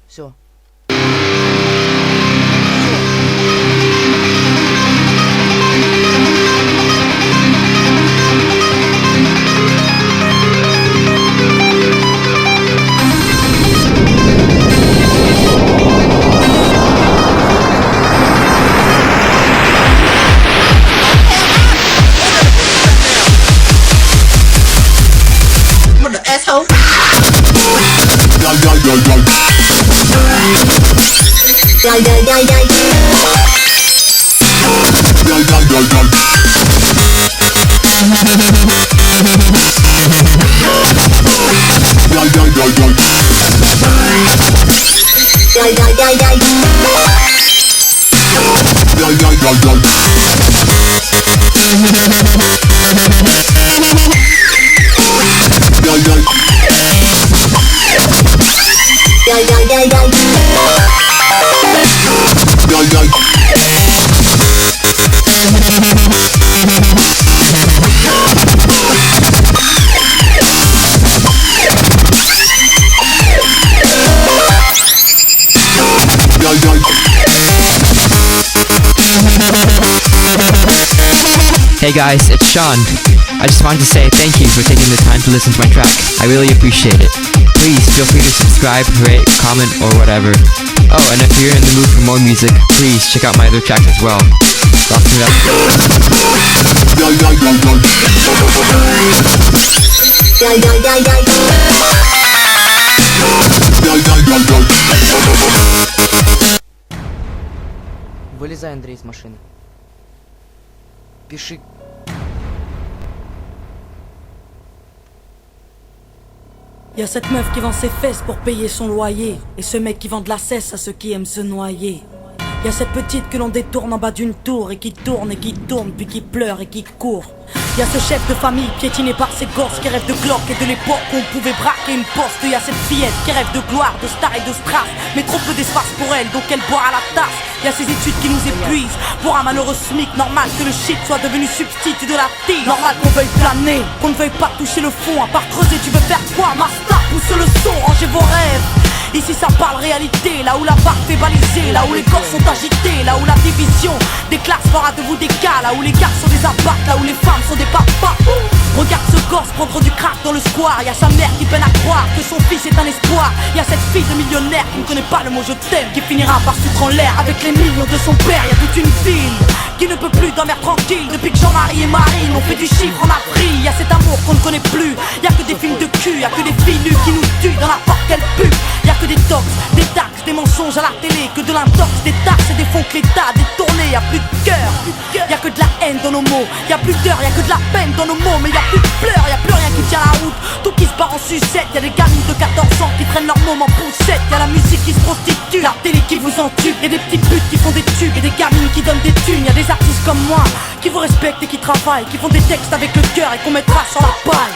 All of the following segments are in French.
Все. Asshole. Hey guys, it's Sean. I just wanted to say thank you for taking the time to listen to my track. I really appreciate it. Please feel free to subscribe, rate, comment, or whatever. Oh, and if you're in the mood for more music, please check out my other tracks as well. Lots of Вылезай, Андрей, из машины. Пиши. Y a cette meuf qui vend ses fesses pour payer son loyer, et ce mec qui vend de la cesse à ceux qui aiment se noyer. Y a cette petite que l'on détourne en bas d'une tour, et qui tourne puis qui pleure et qui court. Y a ce chef de famille piétiné par ses gosses qui rêve de Glock et de l'époque où on pouvait braquer une poste. Y a cette fillette qui rêve de gloire, de star et de strass, mais trop peu d'espace pour elle, donc elle boit à la tasse. Y a ces études qui nous épuisent pour un malheureux SMIC. Normal que le shit soit devenu substitut de la tille. Normal qu'on veuille planer, qu'on ne veuille pas toucher le fond. À part creuser, tu veux faire quoi? Master, pousse le son, rangez vos rêves. Ici ça parle réalité, là où la barre fait baliser, là où les corps sont agités, là où la division des classes fera de vous des cas, là où les gars sont des abacs, là où les femmes sont des papas. Regarde ce gosse prendre du crack dans le square. Y'a sa mère qui peine à croire que son fils est un espoir. Y'a cette fille de millionnaire qui ne connaît pas le mot je t'aime, qui finira par foutre en l'air avec les millions de son père. Y'a toute une ville qui ne peut plus dormir tranquille depuis que Jean-Marie et Marine ont fait du chiffre en Afrique. Y'a cet amour qu'on ne connaît plus, y'a que des films de cul, y'a que des filles nues qui nous tuent dans la porte qu'elle pue. Y'a que des tox, des taxes, des mensonges à la télé, que de l'intox, des taxes et des fonds que l'État a détournés. Y'a plus de cœur, y'a que de la haine dans nos mots. Y'a plus d'heures, y'a que de la peine dans nos mots. Mais y'a plus de pleurs, y'a plus rien qui tient la route. Tout qui se barre en sucette, y'a des gamines de 14 ans qui traînent leur môme en poussette. Y'a la musique qui se prostitue, la télé qui vous entube. Y'a des petites putes qui font des tubes et des gamines qui donnent des thunes. Y'a des artistes comme moi qui vous respectent et qui travaillent, qui font des textes avec le cœur et qu'on mettra sur la paille.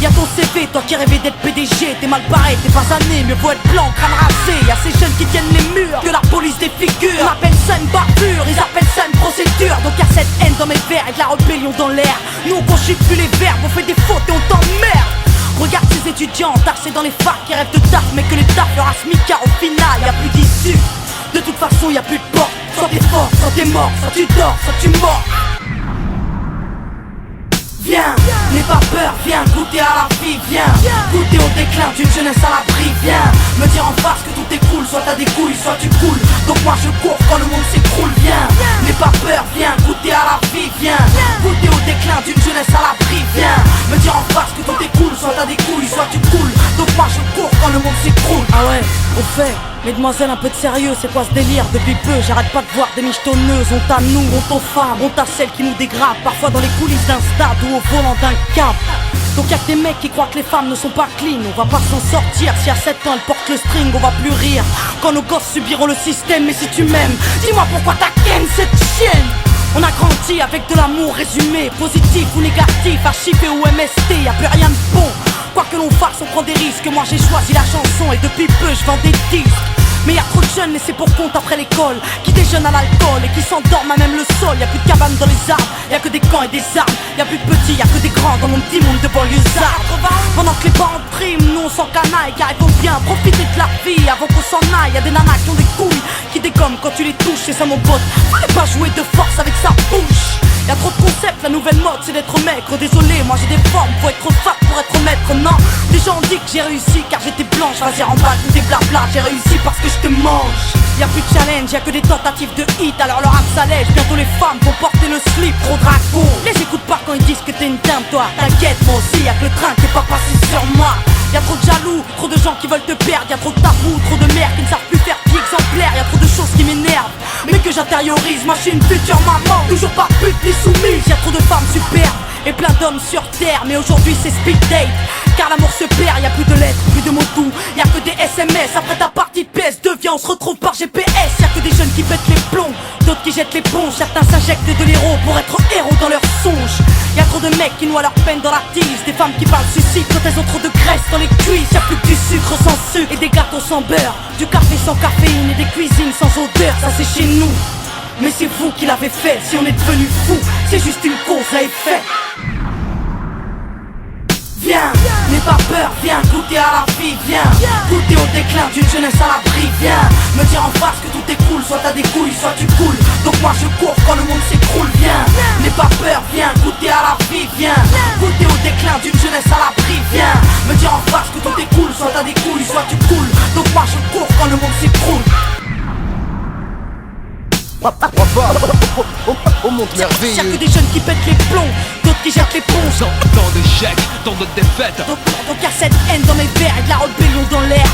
Y'a ton CV, toi qui rêvais d'être PDG, t'es mal barré, t'es pas né, mieux vaut être blanc, crâne rasé. Y'a ces jeunes qui tiennent les murs, que la police défigure. On appelle ça une barbure, ils appellent ça une procédure. Donc y'a cette haine dans mes vers et de la rébellion dans l'air. Nous on conjugue plus les verbes, on fait des fautes et on t'emmerde. Regarde ces étudiants tassés dans les facs qui rêvent de taf, mais que les taf leur a smicard au final, y'a plus d'issue. De toute façon y'a plus de porte, soit t'es fort, soit t'es mort, soit tu dors, soit tu mords. Viens, n'aie pas peur, viens goûter à la vie, viens goûter au déclin d'une jeunesse à l'abri, viens me dire en face que tout écroule, soit t'as des couilles, soit tu coules. Donc moi je cours quand le monde s'écroule, viens, n'aie pas peur, viens goûter à la vie, viens goûter au déclin d'une jeunesse à l'abri, viens me dire en face que tout écroule, soit t'as des couilles, soit tu coules. Donc moi je cours quand le monde s'écroule. Ah ouais, au fait, mesdemoiselles, un peu de sérieux, c'est quoi ce délire? Depuis peu, j'arrête pas de voir des michetonneuses. Honte à nous, honte aux femmes, honte à celles qui nous dégradent, parfois dans les coulisses d'un stade ou au volant d'un cab. Donc y'a que des mecs qui croient que les femmes ne sont pas clean. On va pas s'en sortir, si à 7 ans elle porte le string, on va plus rire quand nos gosses subiront le système. Mais si tu m'aimes, dis-moi pourquoi t'as ken cette chienne. On a grandi avec de l'amour résumé, positif ou négatif, archivé ou MST, y'a plus rien de bon. Quoi que l'on fasse, on prend des risques. Moi j'ai choisi la chanson et depuis peu je vends des disques. Mais y'a trop de jeunes laissés pour compte après l'école, qui déjeunent à l'alcool et qui s'endorment à même le sol. Y'a plus de cabanes dans les arbres, y'a que des camps et des armes. Y'a plus de petits, y'a que des grands dans mon petit monde de banlieusards. Pendant que les parents priment, nous on s'en canaille, car il faut bien profiter de la vie avant qu'on s'en aille. Y'a des nanas qui ont des couilles, qui dégomment quand tu les touches. C'est ça mon pote, fallait pas jouer de force avec sa bouche. Y'a trop de concepts, la nouvelle mode c'est d'être maigre. Désolé, moi j'ai des formes, faut être fat pour être maître. Non, les gens ont dit que j'ai réussi car j'étais blanche. Vas-y remballe tous tes blabla, j'ai réussi parce que je te mange. Y'a plus de challenge, y'a que des tentatives de hit. Alors leur rap s'allège, bientôt les femmes vont porter le slip. Trop dragon, les écoute pas quand ils disent que t'es une dame toi. T'inquiète, moi aussi y'a que le train qui est pas passé sur moi. Y'a trop de jaloux, trop de gens qui veulent te perdre. Y'a trop de tabous, trop de mères qui ne savent plus faire pied exemplaire. Y'a trop de choses qui m'énervent, mais que j'intériorise. Moi je suis une future maman, toujours pas pute ni soumise. Y'a trop de femmes superbes et plein d'hommes sur terre. Mais aujourd'hui c'est speed date, car l'amour se perd. Y'a plus de lettres, plus de mots doux, y'a que des SMS. Après ta partie de PS2, viens on se retrouve par GPS. Y'a que des jeunes qui pètent les plombs, d'autres qui jettent l'éponge. Certains s'injectent de l'héros pour être héros dans leurs songes. Y'a trop de mecs qui noient leur peine dans la tise, des femmes qui parlent suicide quand elles ont trop de graisse dans les cuisses. Y'a plus que du sucre sans sucre et des gâteaux sans beurre, du café sans caféine et des cuisines sans odeur. Ça c'est chez nous, mais c'est vous qui l'avez fait. Si on est devenu fou, c'est juste une cause à effet. Viens, n'aie pas peur, viens goûter à la vie, viens goûter au déclin d'une jeunesse à l'abri. Viens me dire en face que tout est cool, soit t'as des couilles, soit tu coules. Donc moi je cours quand le monde s'écroule. Viens, n'aie pas peur, viens goûter à la vie, viens goûter au déclin d'une jeunesse à l'abri. Viens me dire en face que tout est cool, soit t'as des couilles, soit tu coules. Donc moi je cours quand le monde s'écroule. Oh mon merveilleux. Y'a que des jeunes qui pètent les plombs, d'autres qui jettent l'éponge. Tant d'échecs, tant de défaites. Donc y'a cette haine dans mes verres et de la rébellion dans l'air.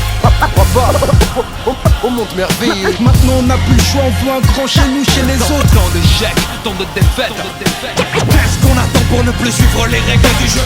Oh mon merveilleux. Maintenant on n'a plus le choix, on veut un grand chez nous, chez les autres. Tant d'échecs, tant de défaites. Qu'est-ce qu'on attend pour ne plus suivre les règles du jeu?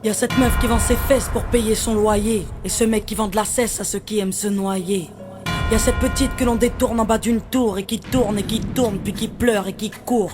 Y'a cette meuf qui vend ses fesses pour payer son loyer, et ce mec qui vend de la cesse à ceux qui aiment se noyer. Y'a cette petite que l'on détourne en bas d'une tour, et qui tourne, puis qui pleure et qui court.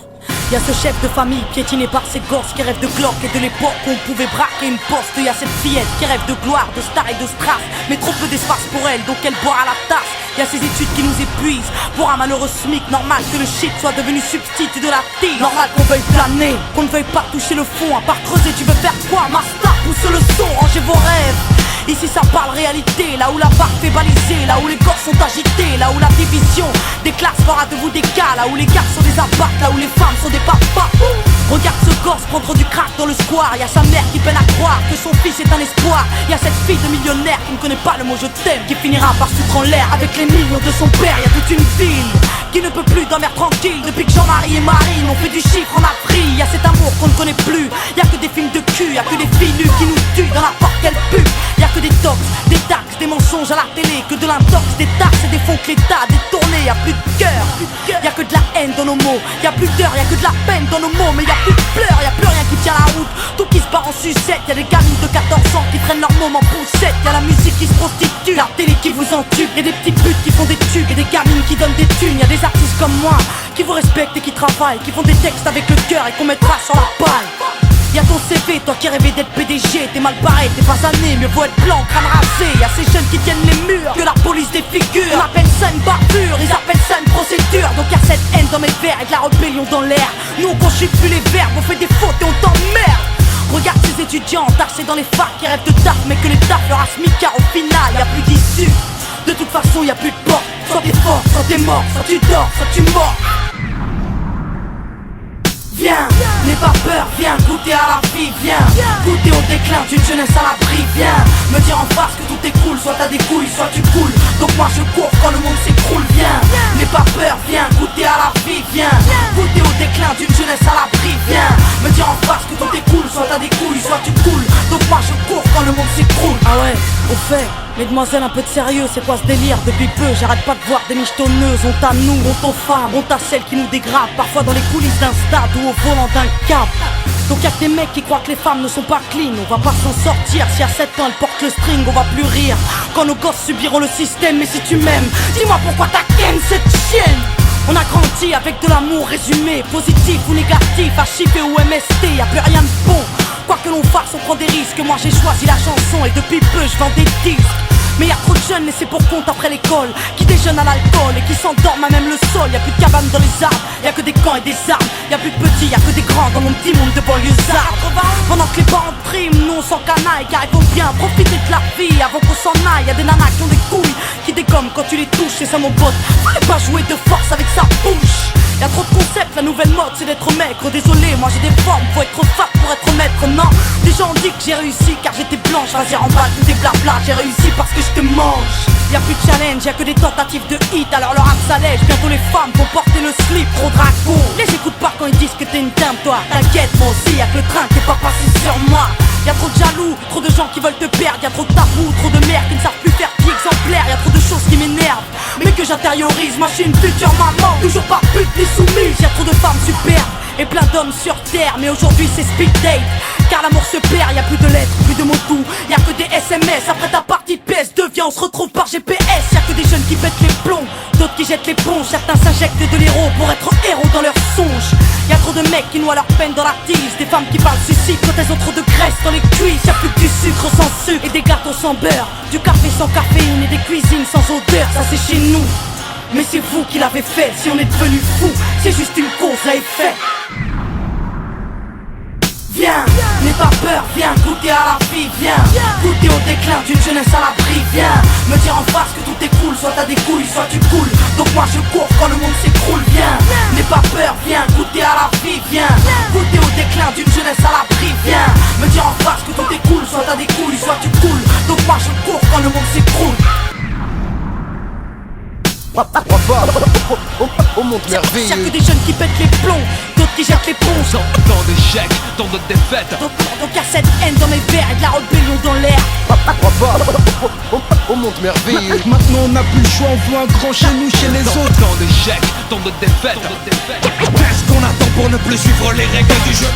Y'a ce chef de famille piétiné par ses gosses qui rêve de Glock et de l'époque où on pouvait braquer une poste. Y'a cette fillette qui rêve de gloire, de star et de strass, mais trop peu d'espace pour elle, donc elle boit à la tasse. Y'a ces études qui nous épuisent, pour un malheureux SMIC, normal que le shit soit devenu substitut de la tille. Normal qu'on veuille planer, qu'on ne veuille pas toucher le fond. À part creuser, tu veux faire quoi? Master, pousse le son, rangez vos rêves. Ici ça parle réalité, là où la barre fait baliser, là où les corps sont agités, là où la division des classes fera de vous des cas, là où les gars sont des apparts, là où les femmes sont des papas. Regarde ce gosse prendre du crack dans le square. Y'a sa mère qui peine à croire que son fils est un espoir. Y'a cette fille de millionnaire qui ne connaît pas le mot je t'aime, qui finira par foutre en l'air avec les millions de son père. Y'a toute une ville qui ne peut plus dormir tranquille depuis que Jean-Marie et Marine ont fait du chiffre en Afrique. Y'a cet amour qu'on ne connaît plus, y'a que des films de cul, y'a que des filles nues qui nous tuent dans n'importe quelle pub. Y'a que des tox, des taxes, des mensonges à la télé, que de l'intox, des taxes et des fonds que l'État a détournés. Y'a plus de cœur, y'a que de la haine dans nos mots. Y'a plus d'heures, y'a que de la peine dans nos mots. Mais y'a plus de pleurs, y'a plus rien qui tient la route. Tout qui se part en sucette, y'a des gamines de 14 ans qui prennent leur môme en poussette. Y'a la musique qui se prostitue, la télé qui vous entube. Y'a des petites putes qui font des tubes et des gamines qui donnent des thunes. Y'a des artistes comme moi qui vous respectent et qui travaillent, qui font des textes avec le cœur et qu'on mettra sur la paille. Y'a ton CV, toi qui rêvais d'être PDG. T'es mal barré, t'es pas né, mieux vaut être blanc, crâne rasé. Y'a ces jeunes qui tiennent les murs, que la police défigure. On appelle ça une barbure, ils appellent ça une procédure. Donc y'a cette haine dans mes vers et de la rébellion dans l'air. Nous on conjugue plus les verbes, on fait des fautes et on t'emmerde. Regarde ces étudiants entassés dans les facs qui rêvent de taf, mais que les taf leur a smica. Au final y'a plus d'issue, de toute façon y'a plus de porte. Soit t'es fort, soit t'es mort, soit tu dors, soit tu mords. Viens, n'aie pas peur, viens goûter à la vie, viens goûter au déclin d'une jeunesse à l'abri, viens me dire en face que tout est cool, soit t'as des couilles, soit tu coules. Donc moi je cours quand le monde s'écroule, viens, n'aie pas peur, viens goûter à la vie, viens goûter au déclin d'une jeunesse à l'abri, viens me dire en face que tout est cool, soit t'as des couilles, soit tu coules. Donc moi je cours quand le monde s'écroule. Ah ouais, au fait, mesdemoiselles, un peu de sérieux, c'est quoi ce délire? Depuis peu, j'arrête pas de voir des michetonneuses. Honte à nous, honte aux femmes, honte à celles qui nous dégradent. Parfois dans les coulisses d'un stade ou au volant d'un cap. Donc y'a que des mecs qui croient que les femmes ne sont pas clean. On va pas s'en sortir, si à 7 ans elles portent le string, on va plus rire quand nos gosses subiront le système. Mais si tu m'aimes, dis-moi pourquoi t'as ken cette chienne. On a grandi avec de l'amour résumé, positif ou négatif, HIV ou MST, y'a plus rien de bon. Quoi que l'on fasse, on prend des risques. Moi j'ai choisi la chanson et depuis peu je vends des disques. Mais y'a trop de jeunes laissés pour compte après l'école, qui déjeunent à l'alcool et qui s'endorment à même le sol. Y'a plus de cabanes dans les arbres, y'a que des camps et des armes. Y'a plus de petits, y'a que des grands dans mon petit monde de banlieusards. Pendant que les parents priment, nous on s'en canaille, car il faut bien profiter de la vie avant qu'on s'en aille. Y'a des nanas qui ont des couilles, qui dégomment quand tu les touches. C'est ça mon pote, fallait pas jouer de force avec sa bouche. Y'a trop de concepts, la nouvelle mode c'est d'être maigre. Désolé, moi j'ai des formes, faut être fat pour être maître. Non, des gens ont dit que j'ai réussi car j'étais blanche. Vas-y remballe tout tes blabla, j'ai réussi parce que je te mange. Y'a plus de challenge, y'a que des tentatives de hit. Alors leur âme s'allège, bientôt les femmes vont porter le slip. Trop dragon, les écoute pas quand ils disent que t'es une dame toi. T'inquiète, moi aussi y'a que le train qui est pas passé sur moi. Y'a trop de jaloux, trop de gens qui veulent te perdre. Y'a trop de tabous, trop de mères qui ne savent plus faire pied exemplaire. Y'a trop de choses qui m'énervent, mais que j'intériorise. Moi je suis une future maman, toujours pas pute ni soumise. Y'a trop de femmes superbes et plein d'hommes sur terre. Mais aujourd'hui c'est speed date, car l'amour se perd. Y'a plus de lettres, plus de mots doux, y'a que des SMS. Après ta partie de PS2, viens on se retrouve par GPS. Y'a que des jeunes qui pètent les plombs, d'autres qui jettent l'éponge. Certains s'injectent de l'héros pour être héros dans leurs songes. Y'a trop de mecs qui noient leur peine dans la tise, des femmes qui parlent suicide quand elles ont trop de graisse dans les cuisses. Y'a plus que du sucre sans sucre et des gâteaux sans beurre, du café sans caféine et des cuisines sans odeur. Ça c'est chez nous, mais c'est vous qui l'avez fait. Si on est devenu fou, c'est juste une cause à effet. Viens, n'aie pas peur, viens goûter à la vie, viens goûter au déclin d'une jeunesse à l'abri, viens me dire en face que tout est cool, soit t'as des couilles, soit tu coules. Donc moi je cours quand le monde s'écroule, viens n'aie pas peur, viens goûter à la vie, viens goûter au déclin d'une jeunesse à l'abri, viens me dire en face que tout est cool, soit t'as des couilles, soit tu coules. Donc moi je cours quand le monde s'écroule. On monte merveilleux. Y'a que des jeunes qui pètent les plombs, d'autres qui jettent l'éponge. Tant d'échecs, tant de défaites. Donc y'a cette haine dans mes vers et de la rébellion dans l'air. On monte merveilleux. Maintenant on n'a plus le choix, on veut un grand chez nous, chez les autres. Tant d'échecs, tant de défaites. Qu'est-ce qu'on attend pour ne plus suivre les règles du jeu?